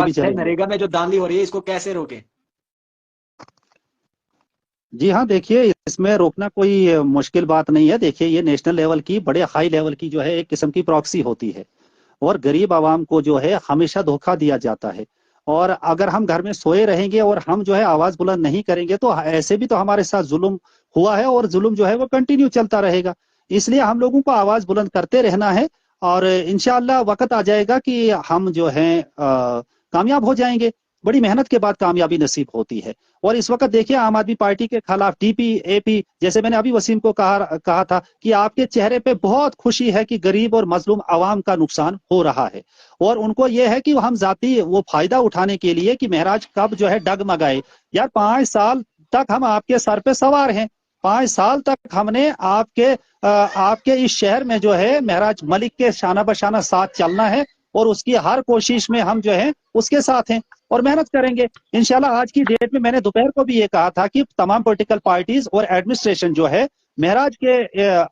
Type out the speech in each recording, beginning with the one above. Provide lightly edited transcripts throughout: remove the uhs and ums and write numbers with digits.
भी लगता है चलेंगे। नरेगा में जो धांधली हो रही है इसको कैसे रोके? जी हाँ, देखिए इसमें रोकना कोई मुश्किल बात नहीं है। देखिए ये नेशनल लेवल की, बड़े हाई लेवल की जो है एक किस्म की प्रॉक्सी होती है, और गरीब आवाम को जो है हमेशा धोखा दिया जाता है। और अगर हम घर में सोए रहेंगे और हम जो है आवाज बुलंद नहीं करेंगे तो ऐसे भी तो हमारे साथ जुल्म हुआ है, और जुल्म जो है वो कंटिन्यू चलता रहेगा। इसलिए हम लोगों को आवाज बुलंद करते रहना है, और इंशाअल्लाह वक्त आ जाएगा कि हम जो है कामयाब हो जाएंगे। बड़ी मेहनत के बाद कामयाबी नसीब होती है। और इस वक्त देखिए आम आदमी पार्टी के खिलाफ टीपी एपी, जैसे मैंने अभी वसीम को कहा था कि आपके चेहरे पे बहुत खुशी है कि गरीब और मजलूम आवाम का नुकसान हो रहा है, और उनको ये है कि हम जाती वो फायदा उठाने के लिए कि महराज कब जो है डगमगाए। यार 5 साल तक हम आपके सर पे सवार हैं, 5 साल तक हमने आपके इस शहर में जो है महराज मलिक के शाना बशाना साथ चलना है, और उसकी हर कोशिश में हम जो है उसके साथ हैं और मेहनत करेंगे इंशाल्लाह। आज की डेट में मैंने दोपहर को भी ये कहा था कि तमाम पॉलिटिकल पार्टीज और एडमिनिस्ट्रेशन जो है महराज के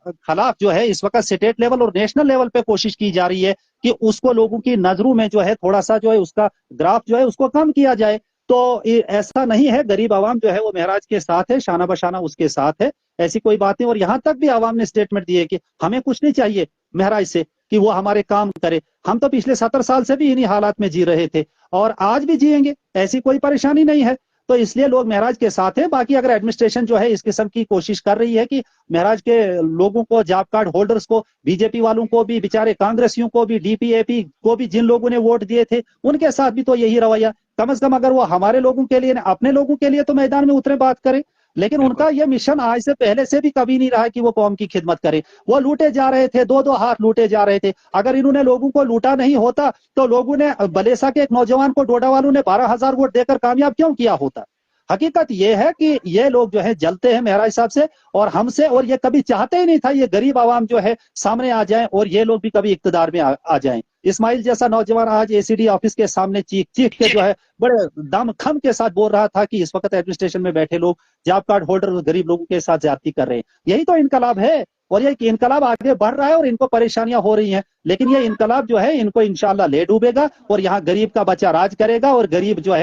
खिलाफ जो है इस वक्त स्टेट लेवल और नेशनल लेवल पे कोशिश की जा रही है कि उसको लोगों की नजरों में जो है थोड़ा सा जो है उसका ग्राफ जो है उसको कम किया जाए। तो ऐसा नहीं है, गरीब आवाम जो है वो महराज के साथ है, शाना बशाना उसके साथ है, ऐसी कोई बात नहीं। और यहां तक भी आवाम ने स्टेटमेंट दिए कि हमें कुछ नहीं चाहिए महराज से कि वो हमारे काम करे। हम तो पिछले 70 साल से भी इन्हीं हालात में जी रहे थे और आज भी जिएंगे, ऐसी कोई परेशानी नहीं है। तो इसलिए लोग महराज के साथ हैं। बाकी अगर एडमिनिस्ट्रेशन जो है इस किस्म की कोशिश कर रही है कि महराज के लोगों को, जॉब कार्ड होल्डर्स को, बीजेपी वालों को भी, बेचारे कांग्रेसियों को भी, डीपीएपी को भी, जिन लोगों ने वोट दिए थे उनके साथ भी तो यही रवैया। कम से कम अगर वो हमारे लोगों के लिए, अपने लोगों के लिए तो मैदान में उतरे, बात करें। लेकिन बिल्कुल। उनका यह मिशन आज से पहले से भी कभी नहीं रहा कि वो कौम की खिदमत करे। वो लूटे जा रहे थे, दो दो हाथ लूटे जा रहे थे। अगर इन्होंने लोगों को लूटा नहीं होता तो लोगों ने, बलेसा के एक नौजवान को डोडा वालों ने 12,000 वोट देकर कामयाब क्यों किया होता। हकीकत यह है कि ये लोग जो है जलते हैं महराज साहब से और हमसे, और ये कभी चाहते ही नहीं था ये गरीब आवाम जो है सामने आ जाए और ये लोग भी कभी इक्तदार में आ जाएं। इस्माइल जैसा नौजवान आज एसीडी ऑफिस के सामने चीख चीख के जो है बड़े दम खम के साथ बोल रहा था कि इस वक्त एडमिनिस्ट्रेशन में बैठे लोग जॉब कार्ड होल्डर गरीब लोगों के साथ ज्यादती कर रहे हैं। यही तो इनकलाब है, और ये इनकलाब आगे बढ़ रहा है और इनको परेशानियां हो रही हैं। लेकिन ये इनकलाब जो है इनको इंशाल्लाह ले डूबेगा, और यहाँ गरीब का बच्चा राज करेगा, और गरीब जो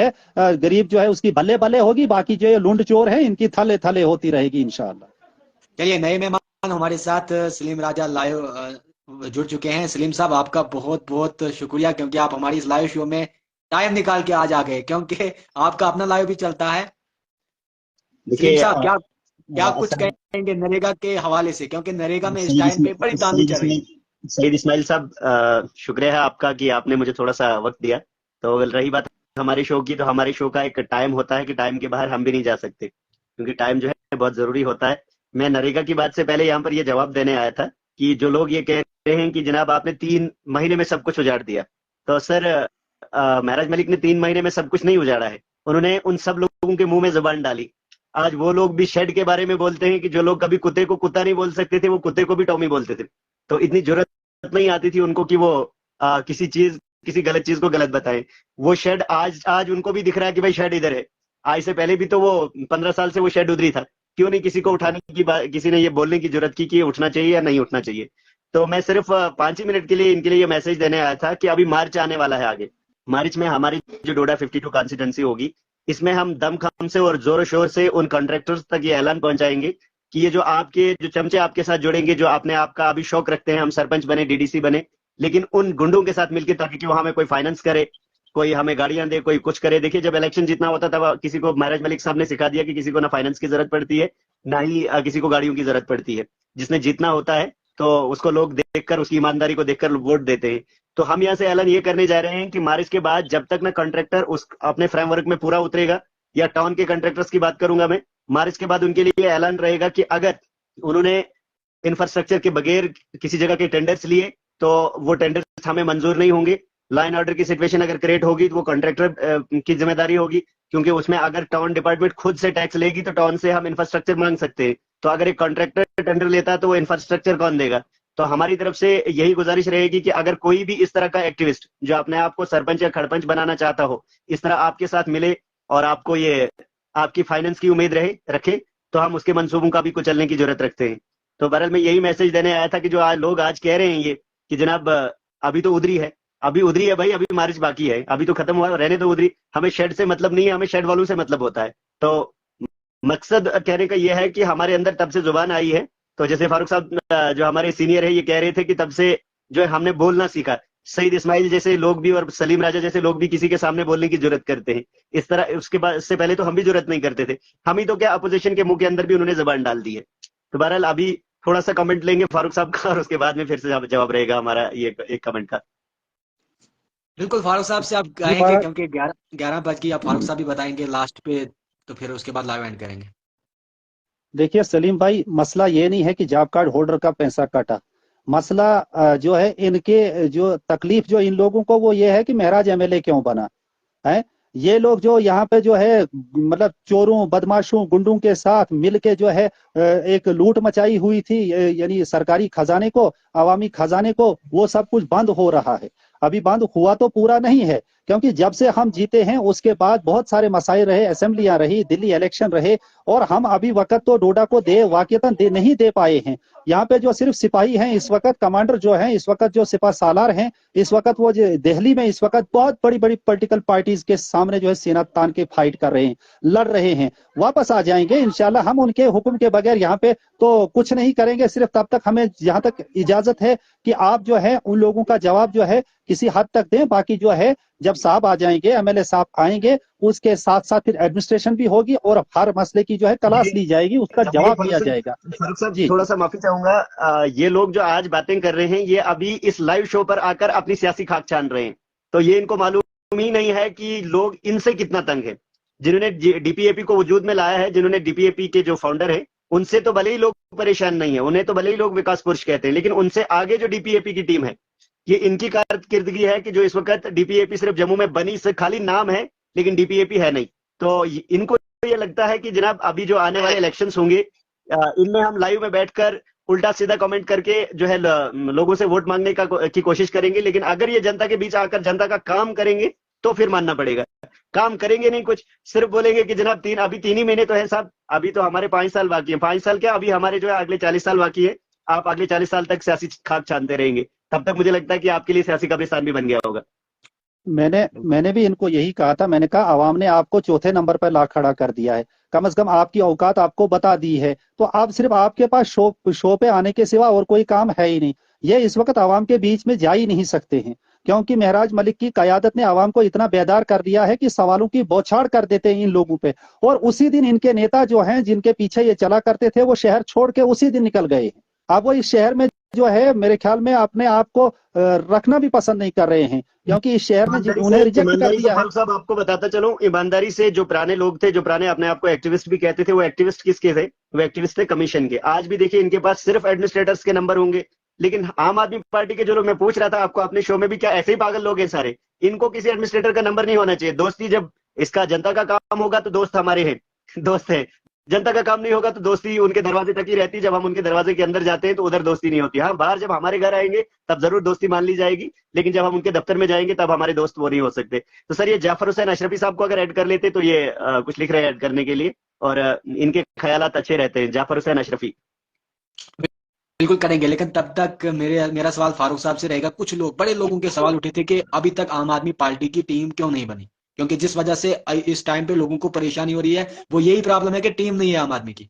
है उसकी बल्ले बल्ले होगी। बाकी जो ये लुंड चोर है इनकी थले थले होती रहेगी इंशाल्लाह। चलिए, नए मेहमान हमारे साथ सलीम राजा लाइव जुड़ चुके हैं। सलीम साहब, आपका बहुत बहुत शुक्रिया, क्योंकि आप हमारी इस लाइव शो में टाइम निकाल के आज आ गए, क्योंकि आपका अपना लाइव भी चलता है। सलीम देखिए साहब, क्या क्या कुछ असल कहेंगे नरेगा के हवाले से, क्योंकि नरेगा में इस सईद टाइम पे बड़ी धांधली चल रही है। सईद इस्माइल साहब, शुक्रिया है आपका कि आपने मुझे थोड़ा सा वक्त दिया। तो रही बात हमारे शो की, तो हमारे शो का एक टाइम होता है कि टाइम के बाहर हम भी नहीं जा सकते, क्योंकि टाइम जो है बहुत जरूरी होता है। मैं नरेगा की बात से पहले यहाँ पर यह जवाब देने आया था कि जो लोग ये कह रहे हैं कि जनाब आपने 3 महीने में सब कुछ उजाड़ दिया, तो सर महराज मलिक ने 3 महीने में सब कुछ नहीं उजाड़ा है। उन्होंने उन सब लोगों के मुंह में जुबान डाली। आज वो लोग भी शेड के बारे में बोलते हैं कि जो लोग कभी कुत्ते को कुत्ता नहीं बोल सकते थे वो कुत्ते को भी टॉमी बोलते थे। तो इतनी जरूरत नहीं आती थी उनको कि वो किसी गलत चीज को गलत बताएं। वो शेड आज आज उनको भी दिख रहा है कि भाई शेड इधर है। आज से पहले भी तो वो 15 साल से वो शेड उधरी था। क्यों नहीं किसी को उठाने की बात, किसी ने ये बोलने की जरूरत की कि ये उठना चाहिए या नहीं उठना चाहिए। तो मैं सिर्फ 5 ही मिनट के लिए इनके लिए ये मैसेज देने आया था कि अभी मार्च आने वाला है आगे। मार्च में हमारी जो डोडा 52 कॉन्स्टिट्यूंसी होगी, इसमें हम दमखम से और जोर शोर से उन कॉन्ट्रैक्टर्स तक ये ऐलान पहुंचाएंगे कि ये जो चमचे आपके साथ जुड़ेंगे, जो आपने आपका अभी शौक रखते हैं हम सरपंच बने, डीडीसी बने, लेकिन उन गुंडों के साथ मिलकर, ताकि वो हमें कोई फाइनेंस करे, कोई हमें गाड़ियां दे, कोई कुछ करे। देखिए जब इलेक्शन जीतना होता था किसी को, महराज मलिक साहब ने सिखा दिया कि किसी को ना फाइनेंस की जरूरत पड़ती है, ना ही किसी को गाड़ियों की जरूरत पड़ती है। जिसने जीतना होता है तो उसको लोग देखकर, उसकी ईमानदारी को देखकर वोट देते हैं। तो हम यहाँ से ऐलान ये करने जा रहे हैं कि मार्च के बाद जब तक ना कॉन्ट्रैक्टर उस अपने फ्रेमवर्क में पूरा उतरेगा, या टाउन के कॉन्ट्रैक्टर्स की बात करूंगा मैं, मार्च के बाद उनके लिए ऐलान रहेगा कि अगर उन्होंने इंफ्रास्ट्रक्चर के बगैर किसी जगह के टेंडर्स लिए तो वो टेंडर्स हमें मंजूर नहीं होंगे। लॉ एंड ऑर्डर की सिचुएशन अगर क्रिएट होगी तो वो कॉन्ट्रैक्टर की जिम्मेदारी होगी, क्योंकि उसमें अगर टाउन डिपार्टमेंट खुद से टैक्स लेगी तो टाउन से हम इंफ्रास्ट्रक्चर मांग सकते हैं। तो अगर एक कॉन्ट्रैक्टर टेंडर लेता है तो वो इंफ्रास्ट्रक्चर कौन देगा। तो हमारी तरफ से यही गुजारिश रहेगी कि अगर कोई भी इस तरह का एक्टिविस्ट जो अपने आप को सरपंच या खड़पंच बनाना चाहता हो, इस तरह आपके साथ मिले और आपको ये आपकी फाइनेंस की उम्मीद रखे, तो हम उसके मंसूबों का भी कुचलने की जरूरत रखते हैं। तो बहरहाल मैं यही मैसेज देने आया था कि जो आज लोग आज कह रहे हैं ये कि जनाब अभी तो उधरी है, अभी उधरी है भाई, अभी मार्च बाकी है, अभी तो खत्म हुआ, रहने दो उधरी, हमें शेड से मतलब नहीं है, हमें शेड वालों से मतलब होता है। तो मकसद कहने का यह है कि हमारे अंदर तब से जुबान आई है। तो जैसे फारूक साहब जो हमारे सीनियर है, ये कह रहे थे कि तब से जो है हमने बोलना सीखा। सईद इस्माइल जैसे लोग भी और सलीम राजा जैसे लोग भी किसी के सामने बोलने की जरूरत करते हैं। इस तरह उसके बाद, इससे पहले तो हम भी जरूरत नहीं करते थे। हम ही तो क्या, अपोजिशन के मुंह के अंदर भी उन्होंने जबान डाल दी है। तो बहरहाल अभी थोड़ा सा कमेंट लेंगे फारूक साहब का, और उसके बाद में फिर से जवाब रहेगा हमारा ये एक कमेंट का। बिल्कुल, फारूक साहब से आप जी कहेंगे, महाराज। क्योंकि 11 बज गई, आप फारूक साहब भी बताएंगे लास्ट पे, तो फिर उसके बाद लाइव एंड करेंगे। देखिए सलीम भाई, मसला ये नहीं है कि जॉब कार्ड होल्डर का पैसा कटा। मसला जो है इनके जो तकलीफ जो इन लोगों को वो ये है कि महराज एमएलए क्यों बना है। ये लोग जो यहाँ पे जो है मतलब चोरों बदमाशों गुंडों के साथ मिलके जो है एक लूट मचाई हुई थी, यानी सरकारी खजाने को, अवामी खजाने को, वो सब कुछ बंद हो रहा है। अभी बंद हुआ तो पूरा नहीं है, क्योंकि जब से हम जीते हैं उसके बाद बहुत सारे मसाइल रहे, असेंबलियां रही, दिल्ली इलेक्शन रहे, और हम अभी वक्त तो डोडा को दे वाकईतन दे नहीं दे पाए हैं। यहाँ पे जो सिर्फ सिपाही हैं इस वक्त, कमांडर जो हैं इस वक्त, जो सिपा सालार हैं इस वक्त, वो जो दिल्ली में इस वक्त बहुत बड़ी बड़ी पॉलिटिकल पार्टीज के सामने जो है सीना तान के फाइट कर रहे हैं, लड़ रहे हैं। वापस आ जाएंगे इंशाल्लाह। हम उनके हुक्म के बगैर यहाँ पे तो कुछ नहीं करेंगे। सिर्फ तब तक हमें जहां तक इजाजत है कि आप जो है उन लोगों का जवाब जो है किसी हद तक दें। बाकी जो है जब साहब आ जाएंगे, एमएलए साहब आएंगे, उसके साथ साथ फिर एडमिनिस्ट्रेशन भी होगी और हर मसले की जो है तलाश ली जाएगी, उसका जवाब दिया जाएगा। फारूक साहब जी थोड़ा जी। सा माफी चाहूंगा, ये लोग जो आज बातें कर रहे हैं ये अभी इस लाइव शो पर आकर अपनी सियासी खाक छान रहे हैं। तो ये इनको मालूम ही नहीं है कि लोग इनसे कितना तंग है। जिन्होंने डीपीएपी को वजूद में लाया है, जिन्होंने डीपीएपी के जो फाउंडर है, उनसे तो भले ही लोग परेशान नहीं है, उन्हें तो भले ही लोग विकास पुरुष कहते हैं, लेकिन उनसे आगे जो डीपीएपी की टीम है, ये इनकी कारकिर्दगी है कि जो इस वक्त डीपीएपी सिर्फ जम्मू में बनी से खाली नाम है, लेकिन डीपीएपी है नहीं। तो इनको ये लगता है कि जनाब अभी जो आने वाले इलेक्शंस होंगे, इनमें हम लाइव में बैठकर उल्टा सीधा कमेंट करके जो है लोगों से वोट मांगने की कोशिश करेंगे, लेकिन अगर ये जनता के बीच आकर जनता का काम करेंगे तो फिर मानना पड़ेगा। काम करेंगे नहीं कुछ, सिर्फ बोलेंगे कि जनाब अभी 3 ही महीने तो है साहब, अभी तो हमारे 5 साल बाकी है। 5 साल क्या, अभी हमारे जो है अगले 40 साल बाकी है। आप अगले 40 साल तक सियासी खाक छानते रहेंगे, तब तक मुझे लगता है कि आपके लिए सियासी कब्रिस्तान भी बन गया होगा। मैंने भी इनको यही कहा था। मैंने कहा आवाम ने आपको चौथे नंबर पर ला खड़ा कर दिया है, कम से कम आपकी औकात आपको बता दी है, तो आप सिर्फ आपके पास शो पे आने के सिवा और कोई काम है ही नहीं। ये इस वक्त आवाम के बीच में जा ही नहीं सकते हैं, क्योंकि महराज मलिक की कयादत ने आवाम को इतना बेदार कर दिया है कि सवालों की बौछार कर देते हैं इन लोगों पे। और उसी दिन इनके नेता जो हैं जिनके पीछे ये चला करते थे, वो शहर छोड़ के उसी दिन निकल गए हैं। अब वो इस शहर में जो है मेरे ख्याल में अपने आप को रखना भी पसंद नहीं कर रहे हैं, क्योंकि इस शहर ने उन्हें रिजेक्ट कर ईमानदारी से दिया है। फारूक साहब आपको बताता चलूं, ईमानदारी से जो पुराने लोग थे, जो पुराने अपने आप को एक्टिविस्ट भी कहते थे, वो एक्टिविस्ट किसके थे? वो एक्टिविस्ट थे कमीशन के। आज भी देखिए इनके पास सिर्फ एडमिनिस्ट्रेटर्स के नंबर होंगे, लेकिन आम आदमी पार्टी के जो लोग, मैं पूछ रहा था आपको अपने शो में भी, क्या ऐसे ही पागल लोग हैं सारे? इनको किसी एडमिनिस्ट्रेटर का नंबर नहीं होना चाहिए। दोस्ती जब इसका जनता का काम होगा तो दोस्त हमारे हैं, दोस्त है। जनता का काम नहीं होगा तो दोस्ती उनके दरवाजे तक ही रहती। जब हम उनके दरवाजे के अंदर जाते हैं तो उधर दोस्ती नहीं होती। हाँ, बाहर जब हमारे घर आएंगे तब जरूर दोस्ती मान ली जाएगी, लेकिन जब हम उनके दफ्तर में जाएंगे तब हमारे दोस्त वो नहीं हो सकते। तो सर, ये जाफर हुसैन अशरफी साहब को अगर ऐड कर लेते तो ये कुछ लिख रहे हैं ऐड करने के लिए, और इनके ख्यालात अच्छे रहते हैं, जाफर हुसैन अशरफी। बिल्कुल करेंगे, लेकिन तब तक मेरा सवाल फारूक साहब से रहेगा। कुछ लोग, बड़े लोगों के सवाल उठे थे कि अभी तक आम आदमी पार्टी की टीम क्यों नहीं बनी, क्योंकि जिस वजह से इस टाइम पे लोगों को परेशानी हो रही है, वो यही प्रॉब्लम है कि टीम नहीं है आम आदमी की।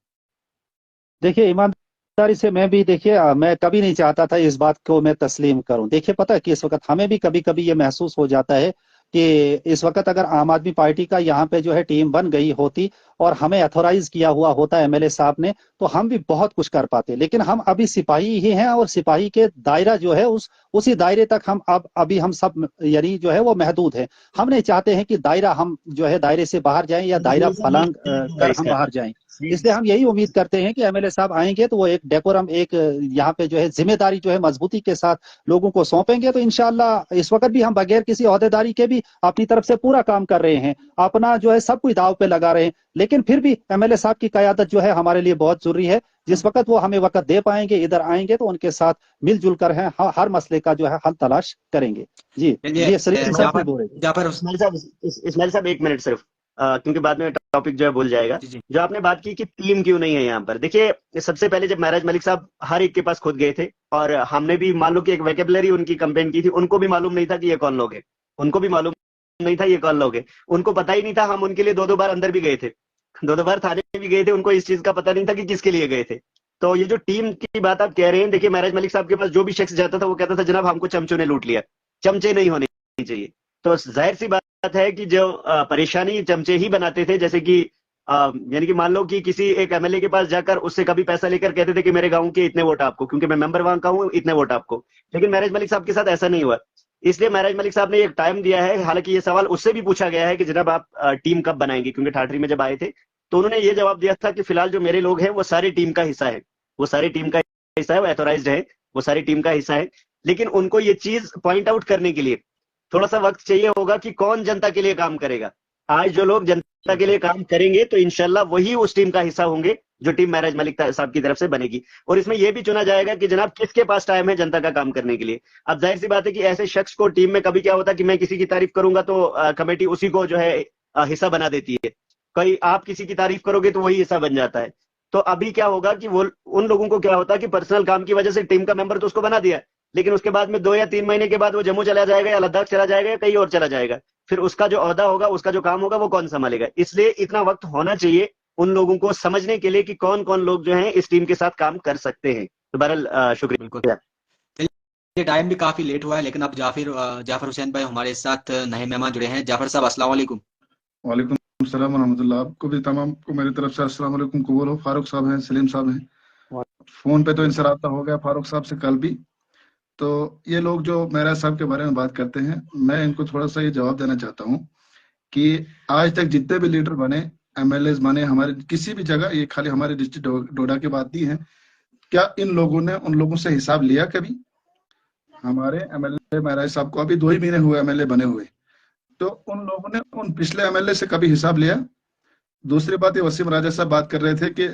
देखिए ईमानदारी से मैं भी, देखिए मैं कभी नहीं चाहता था इस बात को मैं तस्लीम करूं। देखिए पता है कि इस वक्त हमें भी कभी कभी ये महसूस हो जाता है कि इस वक्त अगर आम आदमी पार्टी का यहाँ पे जो है टीम बन गई होती और हमें अथोराइज किया हुआ होता एमएलए साहब ने, तो हम भी बहुत कुछ कर पाते। लेकिन हम अभी सिपाही ही हैं और सिपाही के दायरा जो है उसी दायरे तक हम अभी हम सब यानी जो है वो महदूद है। हम नहीं चाहते हैं कि दायरा हम जो है दायरे से बाहर जाएं या दायरा फलांग कर हम बाहर जाएं। इसलिए हम यही उम्मीद करते हैं कि एमएलए साहब आएंगे तो वो एक डेकोरम, एक यहाँ पे जो है जिम्मेदारी जो है मजबूती के साथ लोगों को सौंपेंगे। तो इंशाल्लाह इस वक्त भी हम बगैर किसी ओहदेदारी के भी अपनी तरफ से पूरा काम कर रहे हैं, अपना जो है सब कुछ दाव पे लगा रहे हैं। लेकिन फिर भी एमएलए साहब की क़यादत जो है हमारे लिए बहुत जरूरी है। जिस वक्त वो हमें वक्त दे पाएंगे, इधर आएंगे तो उनके साथ मिलजुल कर है हर मसले का जो है हल तलाश करेंगे। जी ये सलीम साहब भी बोलेंगे। जाफर इस्माइल साहब 1 मिनट सिर्फ, क्योंकि बाद में टॉपिक जो है भूल जाएगा। जी। जो आपने बात की कि टीम क्यों नहीं है यहाँ पर, देखिए सबसे पहले जब महराज मलिक साहब हर एक के पास खुद गए थे, और हमने भी मान लो कि एक वोकैबुलरी उनकी कंपेन की थी, उनको भी मालूम नहीं था कि ये कौन लोग हैं, उनको भी मालूम नहीं था ये कौन लोग हैं, उनको पता ही नहीं था। हम उनके लिए 2-2 बार अंदर भी गए थे, 2-2 बार थाने भी गए थे, उनको इस चीज का पता नहीं था कि किसके लिए गए थे। तो ये जो टीम की बात आप कह रहे हैं, देखिए महराज मलिक साहब के पास जो भी शख्स जाता था वो कहता था जनाब हमको चमचों ने लूट लिया। चमचे नहीं होने चाहिए। तो जाहिर सी बात है कि जो परेशानी चमचे ही बनाते थे, जैसे कि यानी कि मान लो कि किसी एक एमएलए के पास जाकर उससे कभी पैसा लेकर कहते थे कि मेरे गांव के इतने वोट आपको, क्योंकि मैं मेंबर वहां का हूं, इतने वोट आपको। लेकिन महराज मलिक साहब के साथ ऐसा नहीं हुआ। इसलिए महराज मलिक साहब ने एक टाइम दिया है। हालांकि ये सवाल उससे भी पूछा गया है कि जनाब आप टीम कब बनाएंगे, क्योंकि ठाठरी में जब आए थे तो उन्होंने ये जवाब दिया था कि फिलहाल जो मेरे लोग हैं वो सारी टीम का हिस्सा है, वो सारी टीम का हिस्सा है, वो एथोराइज्ड है, वो सारी टीम का हिस्सा है। लेकिन उनको ये चीज पॉइंट आउट करने के लिए थोड़ा सा वक्त चाहिए होगा कि कौन जनता के लिए काम करेगा। आज जो लोग जनता के लिए काम करेंगे तो इंशाल्लाह वही उस टीम का हिस्सा होंगे जो टीम महराज मलिक साहब की तरफ से बनेगी। और इसमें यह भी चुना जाएगा कि जनाब किसके पास टाइम है जनता का काम करने के लिए। अब जाहिर सी बात है कि ऐसे शख्स को टीम में कभी क्या होता है कि मैं किसी की तारीफ करूंगा तो कमेटी उसी को जो है हिस्सा बना देती है, कहीं आप किसी की तारीफ करोगे तो वही हिस्सा बन जाता है। तो अभी क्या होगा कि वो उन लोगों को क्या होता है कि पर्सनल काम की वजह से टीम का मेंबर तो उसको बना दिया, लेकिन उसके बाद में 2 या 3 महीने के बाद वो जम्मू चला जाएगा या लद्दाख चला जाएगा या कहीं और चला जाएगा, फिर उसका जो ओहदा होगा, उसका जो काम होगा वो कौन संभालेगा। इसलिए इतना वक्त होना चाहिए उन लोगों को समझने के लिए कि कौन कौन लोग जो हैं इस टीम के साथ काम कर सकते हैं। तो बहरहाल शुक्रिया। चलिए, टाइम भी काफी लेट हुआ है, लेकिन अब जाफर हुसैन भाई हमारे साथ नए मेहमान जुड़े हैं। जाफर साहब अस्सलाम वालेकुम। वालेकुम सलाम रहमतुल्लाह। आपको भी तमाम को मेरी तरफ से अस्सलाम वालेकुम कबूल हो। फारूक साहब हैं, सलीम साहब हैं, फोन पे तो इनसे राब्ता हो गया फारूक साहब से कल भी। तो ये लोग जो महराज साहब के बारे में बात करते हैं, मैं इनको थोड़ा सा ये जवाब देना चाहता हूँ कि आज तक जितने भी लीडर बने, एमएलए बने हमारे किसी भी जगह, ये खाली हमारे डिस्ट्रिक्ट डोडा की बात नहीं है, क्या इन लोगों ने उन लोगों से हिसाब लिया कभी? हमारे एमएलए महराज साहब को अभी 2 ही महीने हुए एमएलए बने हुए, तो उन लोगों ने उन पिछले एमएलए से कभी हिसाब लिया? दूसरी बात, ये वसीम राजा साहब बात कर रहे थे कि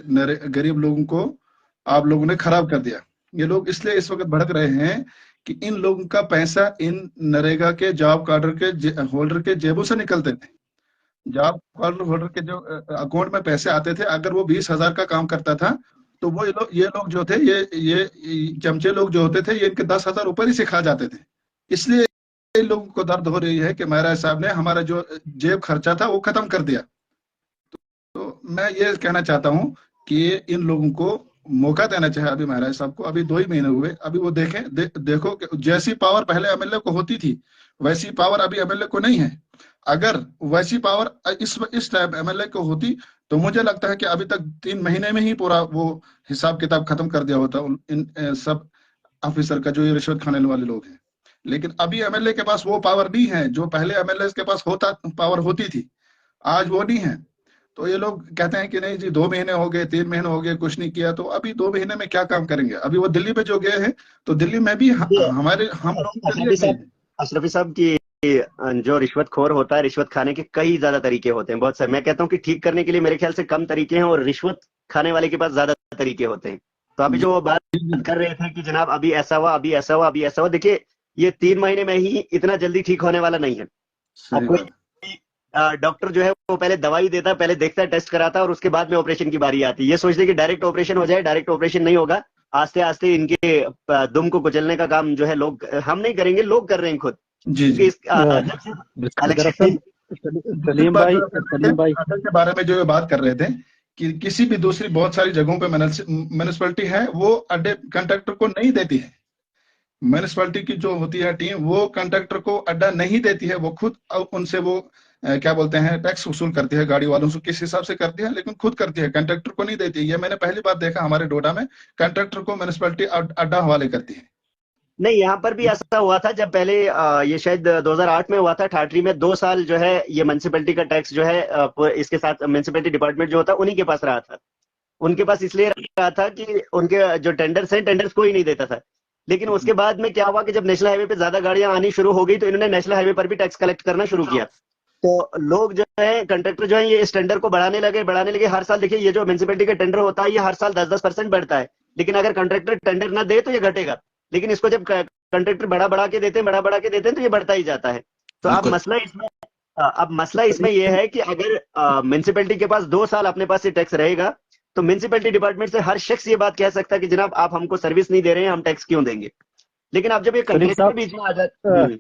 गरीब लोगों को आप लोगों ने खराब कर दिया। ये लोग इसलिए इस वक्त भड़क रहे हैं कि इन लोगों का पैसा इन नरेगा के जॉब कार्ड के होल्डर के जेबों से निकलते थे। जॉब कार्ड होल्डर के जो अकाउंट में पैसे आते थे, अगर वो 20,000 का काम करता था तो वो ये लोग जो थे, ये चमचे लोग जो होते थे, ये इनके 10,000 ऊपर ही से खा जाते थे। इसलिए इन लोगों को दर्द हो रही है कि महराज साहब ने हमारा जो जेब खर्चा था वो खत्म कर दिया। तो मैं ये कहना चाहता हूँ कि इन लोगों को मौका देना चाहिए। अभी महराज साहब को अभी 2 ही महीने हुए, अभी वो देखें देखो कि जैसी पावर पहले एमएलए को होती थी वैसी पावर अभी एमएलए को नहीं है। अगर वैसी पावर इस टाइम एमएलए को होती तो मुझे लगता है कि अभी तक 3 महीने में ही पूरा वो हिसाब किताब खत्म कर दिया होता इन सब ऑफिसर का, जो ये रिश्वत खाने वाले लोग हैं। लेकिन अभी एमएलए के पास वो पावर नहीं है जो पहले एमएलए के पास पावर होती थी, आज वो नहीं है। तो ये लोग कहते हैं कि नहीं जी 2 महीने हो गए, 3 महीने हो गए, कुछ नहीं किया, तो अभी 2 महीने में क्या काम करेंगे? अभी वो दिल्ली में जो गए हैं तो दिल्ली में भी हम लोग अशरफी साहब की जो रिश्वतखोर होता है, रिश्वत खाने के कई ज्यादा तरीके होते हैं, बहुत सारे। मैं कहता हूँ कि ठीक करने के लिए मेरे ख्याल से कम तरीके हैं और रिश्वत खाने वाले के पास ज्यादा तरीके होते हैं। तो अभी जो बात कर रहे थे कि जनाब अभी ऐसा हुआ, अभी ऐसा हुआ, अभी ऐसा हुआ, देखिए ये 3 महीने में ही इतना जल्दी ठीक होने वाला नहीं है। अब कोई डॉक्टर जो है वो पहले दवाई देता है, पहले देखता है, टेस्ट कराता है और उसके बाद में ऑपरेशन की बारी आती है। ये सोचते कि डायरेक्ट ऑपरेशन हो जाए, डायरेक्ट ऑपरेशन नहीं होगा। आस्ते आस्ते इनके दुम को कुचलने का काम जो है लोग, हम नहीं करेंगे, लोग कर रहे हैं खुद। जी जी। सलीम भाई के बारे में जो बात कर रहे थे कि किसी भी दूसरी बहुत सारी जगहों पे म्युनिसिपैलिटी है वो अड्डे कंट्रैक्टर को नहीं देती है। म्युनिसिपैलिटी की जो होती है टीम, वो कंट्रैक्टर को अड्डा नहीं देती है, वो खुद उनसे वो क्या बोलते हैं टैक्स वसूल करती है, गाड़ी वालों से किस हिसाब से करती है, लेकिन खुद करती है, कंट्रैक्टर को नहीं देती है। ये मैंने पहली बार देखा हमारे डोडा में कंट्रैक्टर को म्युनिसिपैलिटी अड्डा हवाले करती है। नहीं, यहाँ पर भी ऐसा हुआ था जब पहले ये शायद 2008 में हुआ था। ठाठरी में 2 साल जो है ये म्युनिसिपैलिटी का टैक्स जो है इसके साथ म्युनिसिपैलिटी डिपार्टमेंट जो होता है उन्हीं के पास रहा था। उनके पास इसलिए रहा था कि उनके जो टेंडर्स हैं, टेंडर्स कोई नहीं देता था। लेकिन उसके बाद में क्या हुआ कि जब नेशनल हाईवे पे ज्यादा गाड़ियां आनी शुरू हो गई तो इन्होंने नेशनल हाईवे पर भी टैक्स कलेक्ट करना शुरू किया। तो लोग जो है, कंट्रैक्टर जो है, ये इस टेंडर को बढ़ाने लगे। हर साल देखिए ये जो म्युनिसिपैलिटी का टेंडर होता है ये हर साल 10-10% बढ़ता है, लेकिन अगर कंट्रैक्टर टेंडर ना दे तो ये घटेगा। लेकिन इसको जब कंट्रैक्टर बढ़ा के देते हैं तो ये बढ़ता ही जाता है। तो अब मसला इसमें यह है कि अगर म्युनिसिपैलिटी के पास 2 साल अपने पास से टैक्स रहेगा तो म्यूनिसिपैलिटी डिपार्टमेंट से हर शख्स ये बात कह सकता है कि जनाब आप हमको सर्विस नहीं दे रहे हैं, हम टैक्स क्यों देंगे। लेकिन अब जब ये सलीम कंट्रेक्टर साहब, बीच में आ जाए।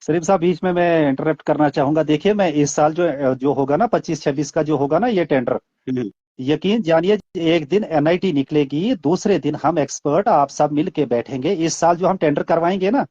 सलीम साहब बीच में मैं इंटरप्ट करना चाहूंगा। देखिए, मैं इस साल जो जो होगा ना 25-26 का जो होगा ना ये टेंडर, यकीन जानिए एक दिन एनआईटी निकलेगी, दूसरे दिन हम एक्सपर्ट आप सब मिल के बैठेंगे। इस साल जो हम टेंडर करवाएंगे ना,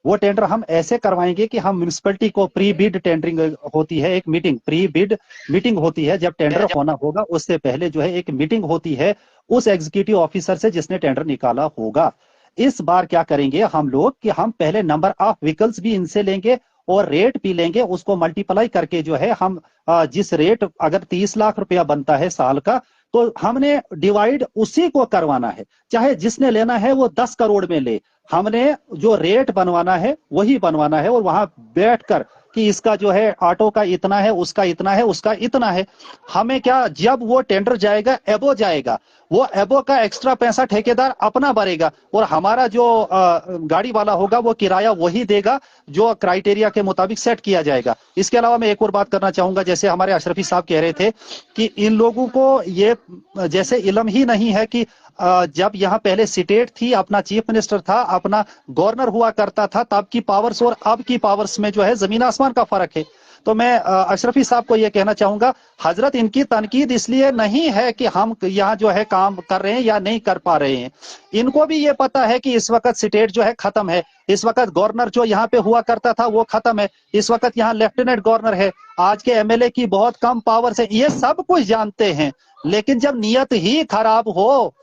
वो टेंडर हम ऐसे करवाएंगे कि हम म्यूनिसिपैलिटी को प्री बिड टेंडरिंग होती है, एक मीटिंग, प्री बिड मीटिंग होती है। जब टेंडर होना होगा उससे पहले जो है एक मीटिंग होती है उस एग्जीक्यूटिव ऑफिसर से जिसने टेंडर निकाला होगा। इस बार क्या करेंगे हम लोग कि हम पहले नंबर ऑफ व्हीकल्स भी इनसे लेंगे और रेट भी लेंगे, उसको मल्टीप्लाई करके जो है हम जिस रेट अगर 30 लाख रुपया बनता है साल का, तो हमने डिवाइड उसी को करवाना है। चाहे जिसने लेना है वो 10 करोड़ में ले, हमने जो रेट बनवाना है वही बनवाना है। और वहां बैठकर कि इसका जो है ऑटो का इतना है, उसका इतना है, उसका इतना है। हमें क्या, जब वो टेंडर जाएगा एबो जाएगा, वो एबो का एक्स्ट्रा पैसा ठेकेदार अपना भरेगा और हमारा जो गाड़ी वाला होगा वो किराया वही देगा जो क्राइटेरिया के मुताबिक सेट किया जाएगा। इसके अलावा मैं एक और बात करना चाहूंगा, जैसे हमारे अशरफी साहब कह रहे थे कि इन लोगों को ये जैसे इल्म ही नहीं है कि जब यहाँ पहले स्टेट थी, अपना चीफ मिनिस्टर था, अपना गवर्नर हुआ करता था, तब की पावर्स और अब की पावर्स में जो है जमीन आसमान का फर्क है। तो मैं अशरफी साहब को यह कहना चाहूंगा, हजरत इनकी तनकीद इसलिए नहीं है कि हम यहाँ जो है काम कर रहे हैं या नहीं कर पा रहे हैं। इनको भी ये पता है कि इस वक्त स्टेट जो है खत्म है, इस वक्त गवर्नर जो यहाँ पे हुआ करता था वो खत्म है, इस वक्त यहाँ लेफ्टिनेंट गवर्नर है, आज के एमएलए की बहुत कम पावर्स है, ये सब कुछ जानते हैं। लेकिन जब नीयत ही खराब हो,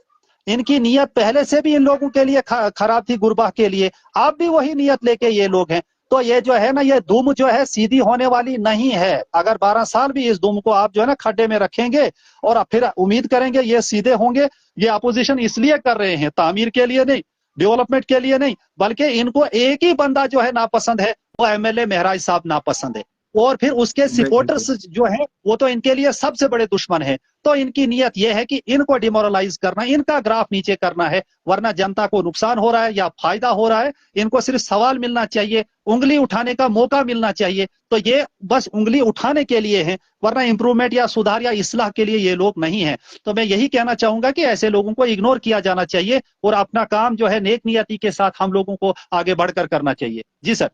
इनकी नीयत पहले से भी इन लोगों के लिए खराब थी, गुरबाह के लिए, अब भी वही नीयत लेके ये लोग हैं। तो ये जो है ना, ये दुम जो है सीधी होने वाली नहीं है। अगर 12 साल भी इस दुम को आप जो है ना खड्डे में रखेंगे और फिर उम्मीद करेंगे ये सीधे होंगे, ये अपोजिशन इसलिए कर रहे हैं, तामीर के लिए नहीं, डेवलपमेंट के लिए नहीं, बल्कि इनको एक ही बंदा जो है नापसंद है, वो एमएलए महराज साहब नापसंद है। और फिर उसके सपोर्टर्स जो है वो तो इनके लिए सबसे बड़े दुश्मन है। तो इनकी नीयत यह है कि इनको डिमोरलाइज करना, इनका ग्राफ नीचे करना है, वरना जनता को नुकसान हो रहा है या फायदा हो रहा है। इनको सिर्फ सवाल मिलना चाहिए, उंगली उठाने का मौका मिलना चाहिए। तो ये बस उंगली उठाने के लिए है, वरना इंप्रूवमेंट या सुधार या इस्लाह के लिए ये लोग नहीं है। तो मैं यही कहना चाहूंगा कि ऐसे लोगों को इग्नोर किया जाना चाहिए और अपना काम जो है नेक नियति के साथ हम लोगों को आगे बढ़कर करना चाहिए। जी सर।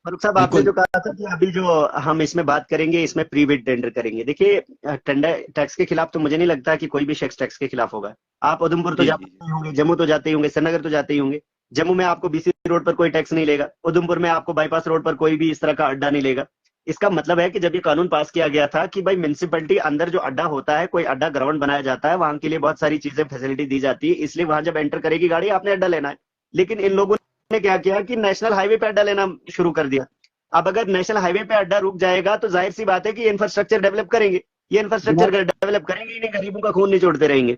फारूक साहब, आपने जो कहा था कि अभी जो हम इसमें बात करेंगे इसमें प्री बिड टेंडर करेंगे, देखिए टेंडर टैक्स के खिलाफ तो मुझे नहीं लगता कि कोई भी शख्स टैक्स के खिलाफ होगा। आप उधमपुर तो जाते ही होंगे, जम्मू तो जाते ही होंगे, श्रीनगर तो जाते ही होंगे। जम्मू में आपको बीसी रोड पर कोई टैक्स नहीं लेगा, उधमपुर में आपको बाईपास रोड पर कोई भी इस तरह का अड्डा नहीं लेगा। इसका मतलब है कि जब ये कानून पास किया गया था कि भाई म्यूनिसिपैलिटी अंदर जो अड्डा होता है, कोई अड्डा ग्राउंड बनाया जाता है, वहां के लिए बहुत सारी चीजें फैसिलिटी दी जाती है, इसलिए वहां जब एंटर करेगी गाड़ी आपने अड्डा लेना है। लेकिन इन लोगों ने क्या किया कि नेशनल हाईवे पे अड्डा लेना शुरू कर दिया। अब अगर नेशनल हाईवे पे अड्डा रुक जाएगा तो जाहिर सी बात है कि इंफ्रास्ट्रक्चर डेवलप करेंगे, ये इंफ्रास्ट्रक्चर डेवलप करेंगे, इन्हें गरीबों का खून नहीं छोड़ते रहेंगे।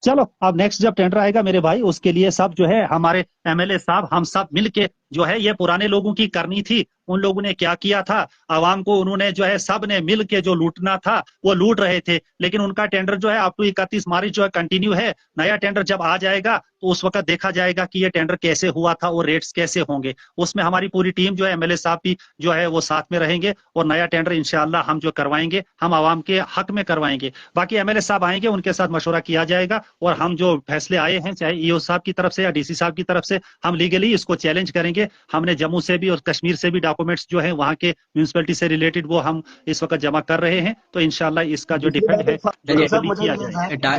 चलो अब नेक्स्ट जब टेंडर आएगा मेरे भाई, उसके लिए सब जो है हमारे एमएलए साहब हम सब मिलके जो है, ये पुराने लोगों की करनी थी, उन लोगों ने क्या किया था, आवाम को उन्होंने जो है सब ने मिल के जो लूटना था वो लूट रहे थे। लेकिन उनका टेंडर जो है अप टू 31 मार्च जो है कंटिन्यू है। नया टेंडर जब आ जाएगा तो उस वक्त देखा जाएगा कि ये टेंडर कैसे हुआ था और रेट्स कैसे होंगे। उसमें हमारी पूरी टीम जो है, एमएलए साहब भी जो है वो साथ में रहेंगे और नया टेंडर इंशाअल्लाह हम जो करवाएंगे हम आवाम के हक में करवाएंगे। बाकी एमएलए साहब आएंगे, उनके साथ मशवरा किया जाएगा और हम जो फैसले आए हैं, चाहे ईओ साहब की तरफ से या डीसी साहब की तरफ से, हम लीगली इसको चैलेंज करेंगे। हमने जम्मू से भी और कश्मीर से भी डॉक्यूमेंट्स जो है वहां के म्यूनिसिपैलिटी से रिलेटेड वो हम इस वक्त जमा कर रहे हैं। तो इंशाल्लाह इसका जो डिफेंड है किया जाएगा।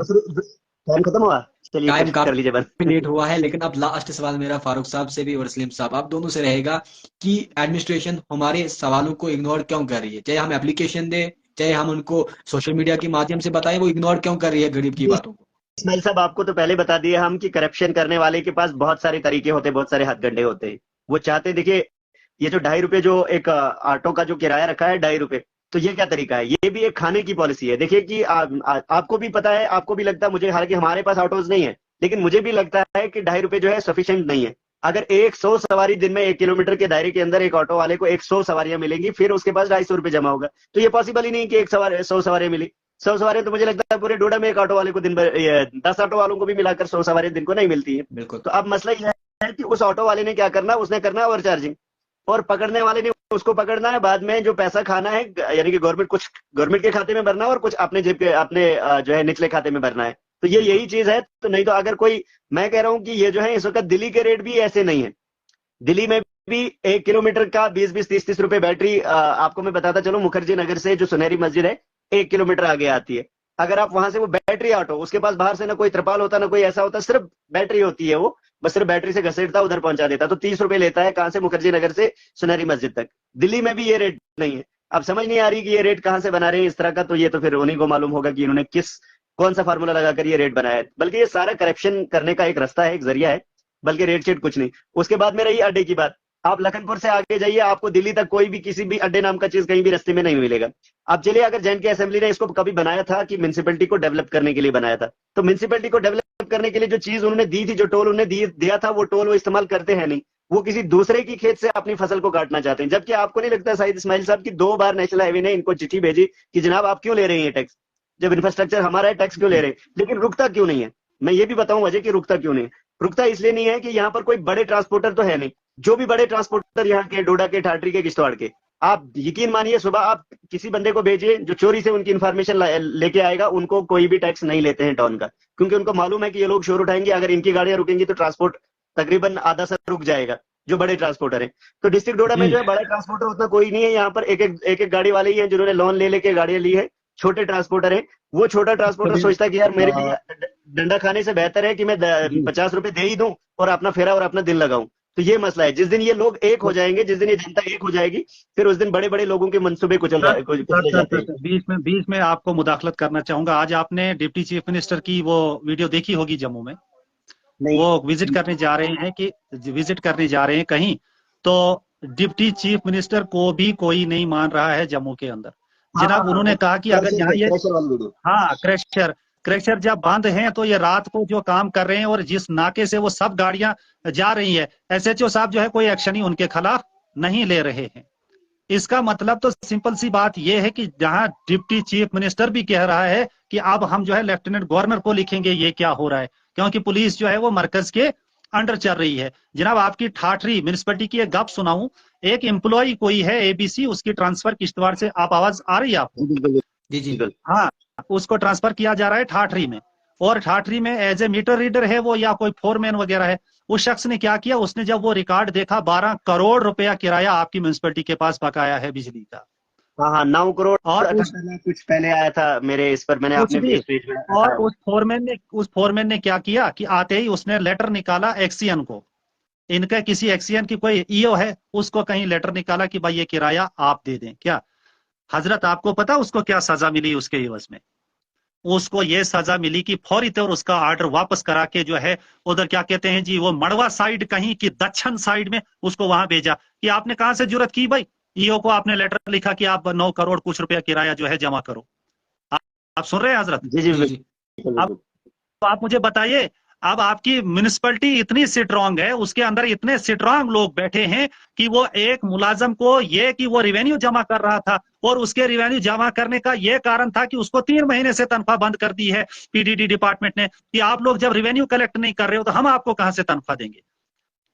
टाइम खत्म हुआ, चलिए टाइम कर लीजिए बंद। लेट हुआ है, लेकिन अब लास्ट सवाल मेरा फारूक साहब से भी और सलीम साहब आप दोनों से रहेगा कि एडमिनिस्ट्रेशन हमारे सवालों को इग्नोर क्यों कर रही है। चाहे हम एप्लीकेशन दे, चाहे हम उनको सोशल मीडिया के माध्यम से बताएं, वो इग्नोर क्यों कर रही है गरीब की बातों को। इस्माइल साहब, आपको तो पहले बता दिए हम कि करप्शन करने वाले के पास बहुत सारे तरीके होते हैं, बहुत सारे हथकंडे होते हैं। वो चाहते, देखिए ये जो 2.5 रुपए जो एक ऑटो का जो किराया रखा है 2.5 रुपए, तो ये क्या तरीका है, ये भी एक खाने की पॉलिसी है। देखिए कि आपको भी पता है, आपको भी लगता है, मुझे, हालांकि हमारे पास ऑटोज नहीं है, लेकिन मुझे भी लगता है कि 2.5 रुपए जो है सफिशिएंट नहीं है। अगर 100 सवारी दिन में 1 किलोमीटर के दायरे के अंदर एक ऑटो वाले को 100 सवारियां मिलेंगी, फिर उसके पास 250 रुपए जमा होगा, तो ये पॉसिबल ही नहीं कि 100 सवारियां मिली। 100 सवारियां तो मुझे लगता है पूरे डोडा में एक ऑटो वाले को दिन भर, 10 ऑटो वालों को भी मिलाकर 100 सवारियां दिन को नहीं मिलती है। बिल्कुल। तो अब मसला यह है कि उस ऑटो वाले ने क्या करना, उसने करना ओवर चार्जिंग, और पकड़ने वाले ने उसको पकड़ना है, बाद में जो पैसा खाना है, यानी कि गवर्नमेंट के खाते में भरना है और कुछ अपने जेब के, अपने जो है निचले खाते में भरना है। तो ये यही चीज है। तो नहीं तो अगर कोई, मैं कह रहा हूं कि ये जो है इस वक्त दिल्ली के रेट भी ऐसे नहीं है। दिल्ली में भी 1 किलोमीटर का 20-20, 30-30 रुपए बैटरी, आपको मैं बताता चलूं, मुखर्जी नगर से जो सुनहरी मस्जिद है 1 किलोमीटर आगे आती है। अगर आप वहां से, वो बैटरी ऑटो, उसके पास बाहर से ना कोई त्रिपाल होता ना कोई ऐसा होता, सिर्फ बैटरी होती है, वो बस सिर्फ बैटरी से घसीटता उधर पहुंचा देता, तो 30 रुपए लेता है। कहां से? मुखर्जी नगर से सुनहरी मस्जिद तक। दिल्ली में भी ये रेट नहीं है। अब समझ नहीं आ रही कि ये रेट कहां से बना रहे हैं इस तरह का, तो ये तो फिर उन्हीं को मालूम होगा कि इन्होंने कौन सा फार्मूला लगाकर ये रेट बनाया है। बल्कि ये सारा करप्शन करने का एक रास्ता है, एक जरिया है, बल्कि रेट शेट कुछ नहीं। उसके बाद में रही अड्डे की बात, आप लखनपुर से आगे जाइए, आपको दिल्ली तक कोई भी किसी भी अड्डे नाम का चीज कहीं भी रास्ते में नहीं मिलेगा। अब चलिए, अगर जे.एंड.के असेंबली ने इसको कभी बनाया था कि म्युनिसिपैलिटी को डेवलप करने के लिए बनाया था, तो म्युनिसिपैलिटी को डेवलप करने के लिए जो चीज उन्होंने दी थी, जो टोल उन्हें दिया था, वो टोल वो इस्तेमाल करते हैं नहीं। वो किसी दूसरे की खेत से अपनी फसल को काटना चाहते हैं। जबकि आपको नहीं लगता शाहिद इस्माइल साहब की 2 बार नेशनल हाईवे ने इनको चिट्ठी भेजी कि जनाब आप क्यों ले रहे हैं टैक्स, जब इंफ्रास्ट्रक्चर हमारा है, टैक्स क्यों ले रहे हैं? लेकिन रुकता क्यों नहीं है? मैं ये भी बताऊं वजह कि रुकता क्यों नहीं है। रुकता इसलिए नहीं है कि यहाँ पर कोई बड़े ट्रांसपोर्टर तो है नहीं। जो भी बड़े ट्रांसपोर्टर यहाँ के, डोडा के, ठाठरी के, किश्तवाड़ के, आप यकीन मानिए, सुबह आप किसी बंदे को भेजिए जो चोरी से उनकी इन्फॉर्मेशन लेके आएगा, उनको कोई भी टैक्स नहीं लेते हैं टाउन का, क्योंकि उनको मालूम है कि ये लोग शोर उठाएंगे, अगर इनकी गाड़ियां रुकेंगी तो ट्रांसपोर्ट तकरीबन आधा से रुक जाएगा, जो बड़े ट्रांसपोर्टर है। तो डिस्ट्रिक्ट डोडा में जो है बड़ा ट्रांसपोर्टर उतना कोई नहीं है। यहाँ पर एक गाड़ी वाले ही है जिन्होंने लोन ले लेके गाड़ियां ली है। छोटे ट्रांसपोर्टर है। वो छोटा ट्रांसपोर्टर सोचता है कि यार मेरे लिए डंडा खाने से बेहतर है कि मैं 50 रुपए दे ही दूं और अपना फेरा और अपना दिन लगाऊं। तो ये मसला है। जिस दिन ये लोग एक हो जाएंगे, जिस दिन ये जनता एक हो जाएगी, फिर उस दिन बड़े बड़े लोगों के मंसूबे कुचले जाते हैं। बीच में आपको मुदाखलत करना चाहूंगा। आज आपने डिप्टी चीफ मिनिस्टर की वो वीडियो देखी होगी जम्मू में, वो विजिट करने जा रहे हैं कहीं, तो डिप्टी चीफ मिनिस्टर को भी कोई नहीं मान रहा है जम्मू के अंदर। जनाब उन्होंने कहा कि अगर यहाँ ये क्रैशर जब बंद हैं तो ये रात को जो काम कर रहे हैं और जिस नाके से वो सब गाड़ियां जा रही है, एसएचओ साहब जो है कोई एक्शन ही उनके खिलाफ नहीं ले रहे हैं। इसका मतलब तो सिंपल सी बात यह है कि जहां डिप्टी चीफ मिनिस्टर भी कह रहा है कि अब हम जो है लेफ्टिनेंट गवर्नर को लिखेंगे ये क्या हो रहा है, क्योंकि पुलिस जो है वो मरकज के अंडर चल रही है। जनाब आपकी ठाठरी म्युनिसिपैलिटी की एक गप सुनाऊं, एक एम्प्लॉय कोई है एबीसी, उसकी ट्रांसफर किश्तवाड़ से, आप आवाज आ रही है आपको? जी। हाँ, उसको ट्रांसफर किया जा रहा है ठाठरी में, और ठाठरी में एज ए मीटर रीडर है वो या कोई फोरमैन वगैरह है। उस शख्स ने क्या किया, उसने जब वो रिकॉर्ड देखा, 12 करोड़ रुपया किराया आपकी म्युनिसिपैलिटी के पास बकाया है बिजली का। हाँ, 9 करोड़ और कुछ पहले आया था मेरे इस पर, मैंने अपने पेज में। और उस फोरमैन ने क्या किया कि आते ही उसने लेटर निकाला एक्सीएन को, इनका किसी एक्सीएन की कोई ईओ है, उसको कहीं लेटर निकाला कि भाई ये किराया आप दे दें। क्या हजरत आपको पता उसको क्या सजा मिली उसके एवज में? उसको ये सजा मिली कि फौरी तौर उसका ऑर्डर वापस करा के जो है उधर क्या कहते हैं जी, वो मड़वा साइड कहीं की दक्षिण साइड में उसको वहां भेजा कि आपने कहां से जुर्रत की भाई, ईओ को आपने लेटर लिखा कि आप 9 करोड़ कुछ रुपया किराया जो है जमा करो। आप सुन रहे हैं हजरत? जी। अब आप मुझे बताइए, अब आपकी म्युनिसिपैलिटी इतनी स्ट्रांग है, उसके अंदर इतने स्ट्रांग लोग बैठे हैं कि वो एक मुलाजम को ये कि वो रेवेन्यू जमा कर रहा था, और उसके रेवेन्यू जमा करने का ये कारण था कि उसको 3 महीने से तनख्वाह बंद कर दी है पीडीडी डिपार्टमेंट ने कि आप लोग जब रेवेन्यू कलेक्ट नहीं कर रहे हो तो हम आपको कहां से तनख्वाह देंगे।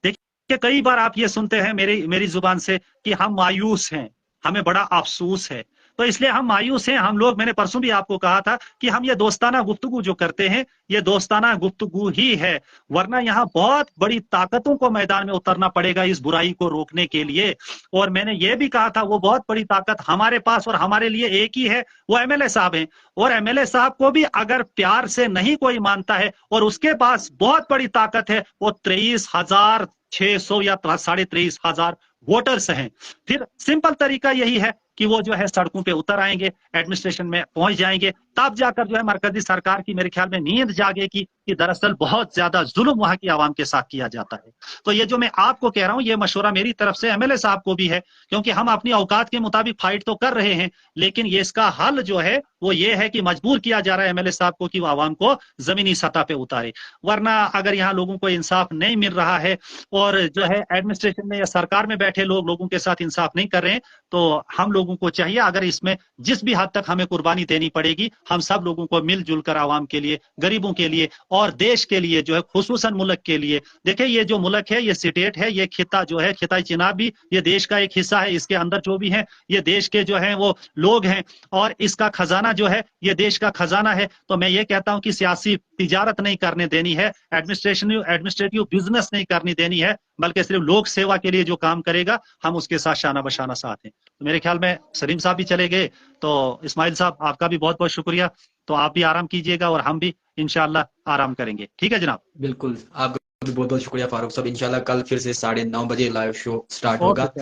देखिए कई बार आप ये सुनते हैं मेरी जुबान से कि हम मायूस हैं, हमें बड़ा अफसोस है, तो इसलिए हम मायूस हैं हम लोग। मैंने परसों भी आपको कहा था कि हम ये दोस्ताना गुफ्तगू जो करते हैं ये दोस्ताना गुफ्तगू ही है, वरना यहाँ बहुत बड़ी ताकतों को मैदान में उतरना पड़ेगा इस बुराई को रोकने के लिए। और मैंने ये भी कहा था वो बहुत बड़ी ताकत हमारे पास और हमारे लिए एक ही है, वो एमएलए साहब हैं। और एमएलए साहब को भी अगर प्यार से नहीं कोई मानता है और उसके पास बहुत बड़ी ताकत है, वो 23,600 या 23,500 वोटर्स हैं, फिर सिंपल तरीका यही है कि वो जो है सड़कों पे उतर आएंगे, एडमिनिस्ट्रेशन में पहुंच जाएंगे, तब जाकर जो है मरकजी सरकार की मेरे ख्याल में नींद जागेगी कि दरअसल बहुत ज्यादा जुल्म वहां की आवाम के साथ किया जाता है। तो ये जो मैं आपको कह रहा हूं ये मशवरा मेरी तरफ से एमएलए साहब को भी है, क्योंकि हम अपनी औकात के मुताबिक फाइट तो कर रहे हैं, लेकिन ये इसका हल जो है वो ये है कि मजबूर किया जा रहा है एमएलए साहब को कि वो आवाम को जमीनी सतह पे उतारे। वरना अगर यहाँ लोगों को इंसाफ नहीं मिल रहा है और जो है एडमिनिस्ट्रेशन में या सरकार में बैठे लोग लोगों के साथ इंसाफ नहीं कर रहे हैं, तो हम लोगों को चाहिए, अगर इसमें जिस भी हद तक हमें कुर्बानी देनी पड़ेगी, हम सब लोगों को मिलजुल कर आवाम के लिए, गरीबों के लिए और देश के लिए जो है, खुसूसन मुल्क के लिए। देखिए ये जो मुल्क है, ये स्टेट है, ये खिता जो है, खिता चिनाब भी ये देश का एक हिस्सा है। इसके अंदर जो भी है ये देश के जो है वो लोग हैं और इसका खजाना जो है ये देश का खजाना है। तो मैं ये कहता हूं कि सियासी तिजारत नहीं करने देनी है, एडमिनिस्ट्रेटिव बिजनेस नहीं करनी देनी है, बल्कि सिर्फ लोक सेवा के लिए जो काम करेगा हम उसके साथ शाना बशाना साथ हैं। तो मेरे ख्याल में सलीम साहब भी चले गए, तो इस्माइल साहब आपका भी बहुत बहुत शुक्रिया। तो आप भी आराम कीजिएगा और हम भी इंशाअल्लाह आराम करेंगे। ठीक है जनाब? बिल्कुल, आपका भी बहुत बहुत शुक्रिया फारूक साहब। इंशाल्लाह कल फिर से 9:30 बजे लाइव शो स्टार्ट होगा।